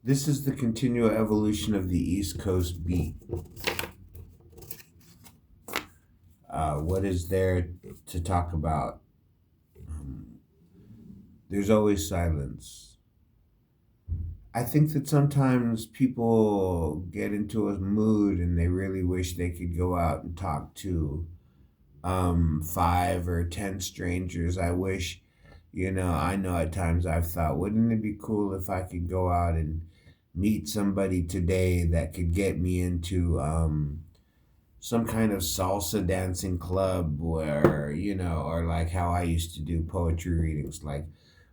This is the continual evolution of the East Coast beat. What is there to talk about? Um, there's always silence. I think that sometimes people get into a mood and they really wish they could go out and talk to 5 or 10 strangers. I wish, I know at times I've thought, wouldn't it be cool if I could go out and meet somebody today that could get me into some kind of salsa dancing club where, or like how I used to do poetry readings. Like,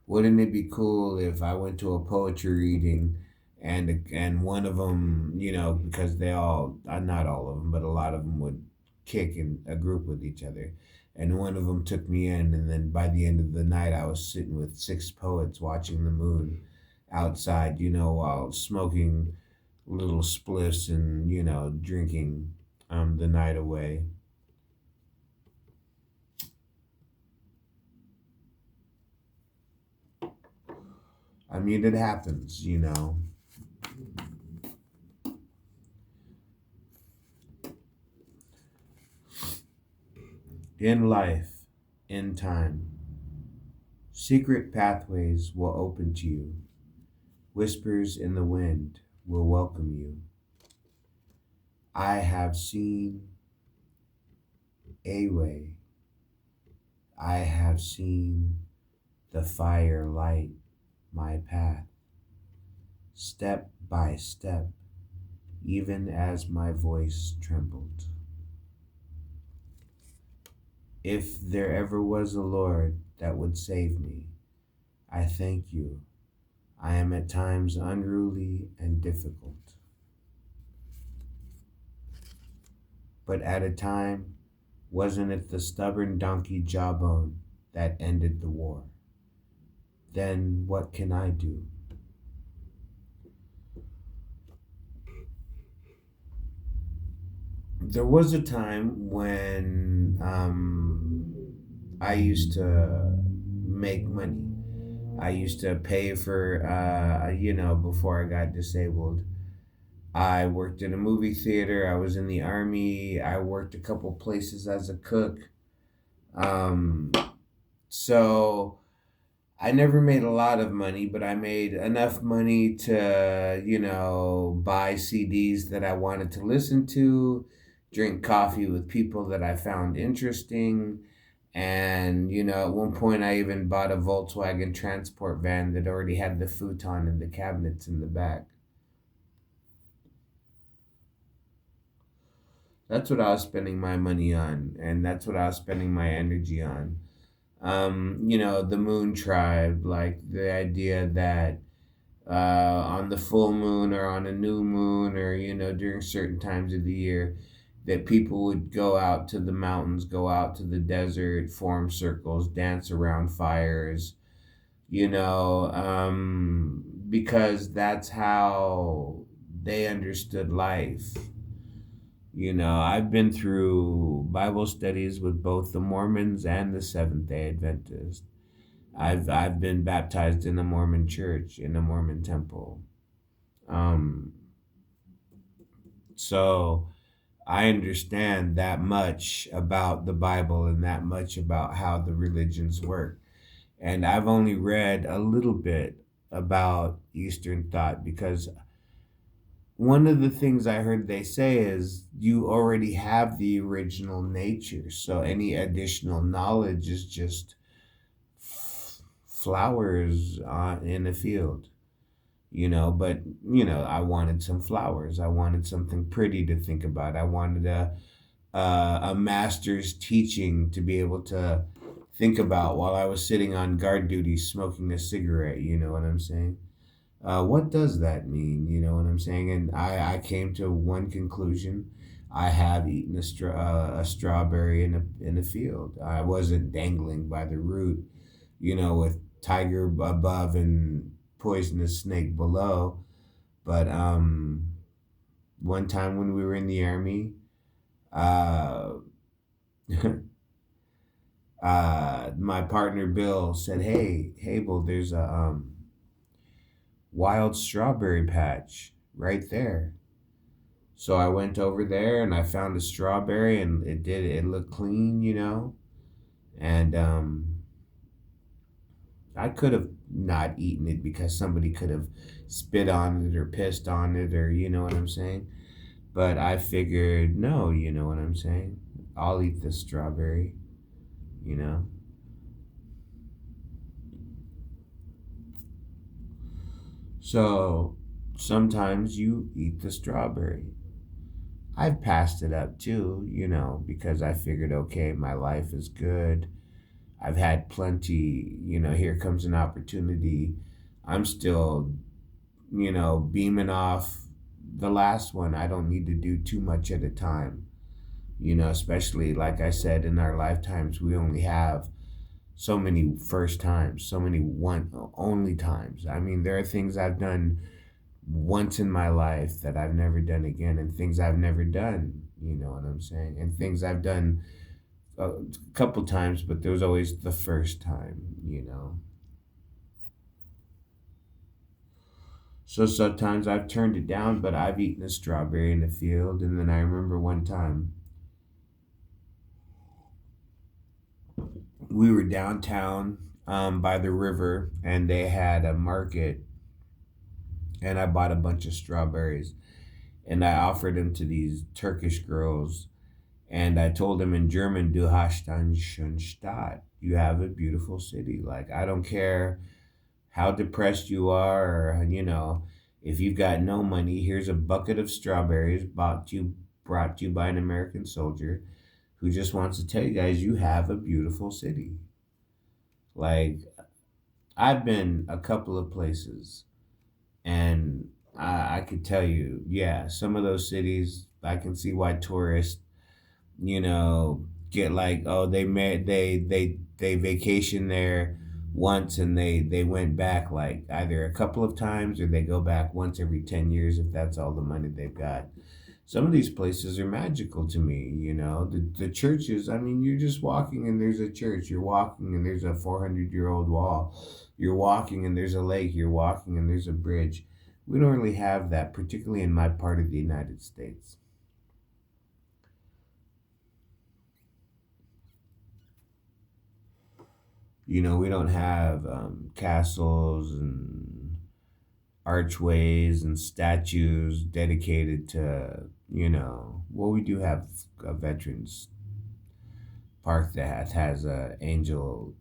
wouldn't it be cool if I went to a poetry reading and one of them, because they all, not all of them, but a lot of them would kick in a group with each other. And one of them took me in, and then by the end of the night, I was sitting with 6 poets watching the moon outside, while smoking little spliffs and, drinking the night away. I mean, it happens, in life, in time. Secret pathways will open to you. Whispers in the wind will welcome you. I have seen a way. I have seen the fire light my path, step by step, even as my voice trembled. If there ever was a Lord that would save me, I thank you. I am at times unruly and difficult, but at a time, wasn't it the stubborn donkey Jawbone that ended the war? Then what can I do? There was a time when I used to make money. I used to pay for, before I got disabled. I worked in a movie theater. I was in the army. I worked a couple places as a cook. Um, so I never made a lot of money, but I made enough money to, buy CDs that I wanted to listen to, drink coffee with people that I found interesting. And, at one point I even bought a Volkswagen transport van that already had the futon and the cabinets in the back. That's what I was spending my money on, and that's what I was spending my energy on. The moon tribe, like the idea that on the full moon or on a new moon or, during certain times of the year, that people would go out to the mountains, go out to the desert, form circles, dance around fires, because that's how they understood life. I've been through Bible studies with both the Mormons and the Seventh Day Adventists. I've been baptized in a Mormon church, in a Mormon temple. Um, so I understand that much about the Bible and that much about how the religions work. And I've only read a little bit about Eastern thought because one of the things I heard they say is you already have the original nature. So any additional knowledge is just flowers in a field, but I wanted some flowers. I wanted something pretty to think about. I wanted a master's teaching to be able to think about while I was sitting on guard duty smoking a cigarette. You know what I'm saying? What does that mean? You know what I'm saying? And I came to one conclusion. I have eaten a strawberry in a field. I wasn't dangling by the root, with tiger above and poisonous snake below. But one time when we were in the army, uh, my partner Bill said, "Hey, Abel, there's wild strawberry patch right there. So I went over there and I found a strawberry and it looked clean, and I could have not eaten it because somebody could have spit on it or pissed on it, or you know what I'm saying? But I figured, no, you know what I'm saying? I'll eat the strawberry, you know? So sometimes you eat the strawberry. I've passed it up too, because I figured, okay, my life is good. I've had plenty, here comes an opportunity. I'm still, beaming off the last one. I don't need to do too much at a time, especially like I said, in our lifetimes, we only have so many first times, so many one only times. I mean, there are things I've done once in my life that I've never done again, and things I've never done, you know what I'm saying? And things I've done a couple times, but there was always the first time. So sometimes I've turned it down, but I've eaten a strawberry in the field. And then I remember one time we were downtown by the river, and they had a market, and I bought a bunch of strawberries, and I offered them to these Turkish girls, and I told them in German, "Du hast eine schöne Stadt." You have a beautiful city. Like, I don't care how depressed you are, or, if you've got no money, here's a bucket of strawberries brought to you by an American soldier who just wants to tell you guys you have a beautiful city. Like, I've been a couple of places, and I could tell you, yeah, some of those cities, I can see why tourists, get like, oh, they vacation there once, and they went back like either a couple of times, or they go back once every 10 years if that's all the money they've got. Some of these places are magical to me, the churches. I mean, you're just walking and there's a church, you're walking and there's a 400-year-old wall, you're walking and there's a lake, you're walking and there's a bridge. We don't really have that, particularly in my part of the United States. We don't have castles and archways and statues dedicated to, well, we do have a veterans park that has a angel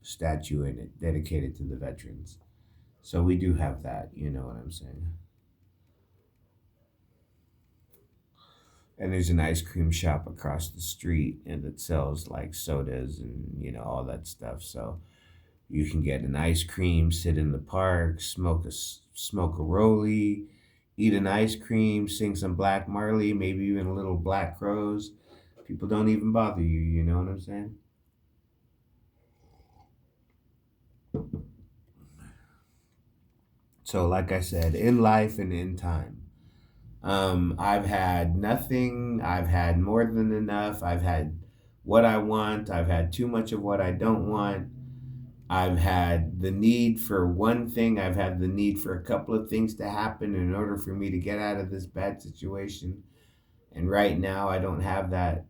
statue in it dedicated to the veterans. So we do have that, you know what I'm saying? And there's an ice cream shop across the street, and it sells like sodas and, all that stuff. So you can get an ice cream, sit in the park, smoke a rollie, eat an ice cream, sing some Black Marley, maybe even a little Black Crows. People don't even bother you, you know what I'm saying? So like I said, in life and in time, I've had nothing. I've had more than enough. I've had what I want. I've had too much of what I don't want. I've had the need for one thing. I've had the need for a couple of things to happen in order for me to get out of this bad situation. And right now, I don't have that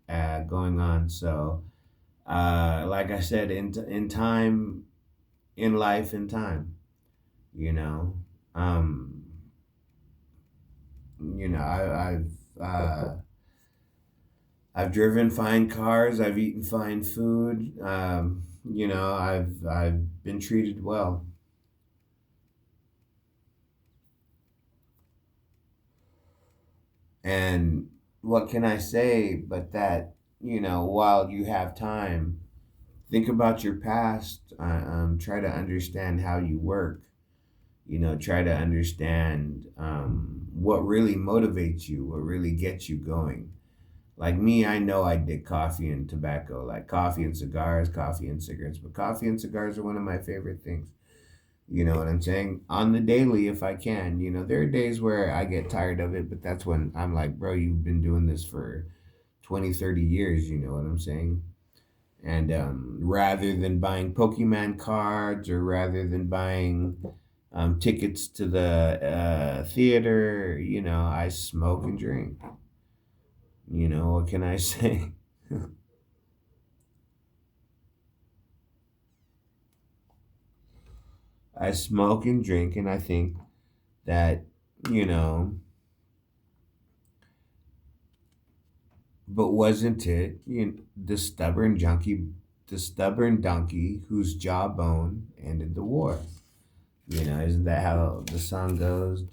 going on. So, like I said, in time, in life, in time, you know, um, I've driven fine cars. I've eaten fine food. I've been treated well. And what can I say but that, while you have time, think about your past. Try to understand how you work. Try to understand what really motivates you, what really gets you going. Like me, I know I did coffee and tobacco, like coffee and cigars, coffee and cigarettes, but coffee and cigars are one of my favorite things. You know what I'm saying? On the daily, if I can. There are days where I get tired of it, but that's when I'm like, bro, you've been doing this for 20, 30 years. You know what I'm saying? And rather than buying Pokemon cards, or rather than buying tickets to the theater. I smoke and drink. What can I say? I smoke and drink, and I think that, you know, but wasn't it the stubborn donkey whose jawbone ended the war? Isn't that how the song goes?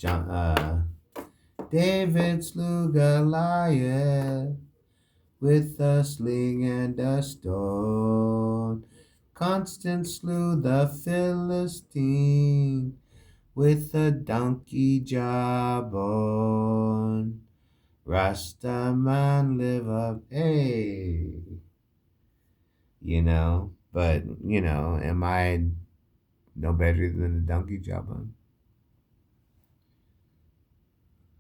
David slew Goliath with a sling and a stone. Constance slew the Philistine with a donkey jawbone. Rasta man live up, hey, but am I no better than the donkey jawbone?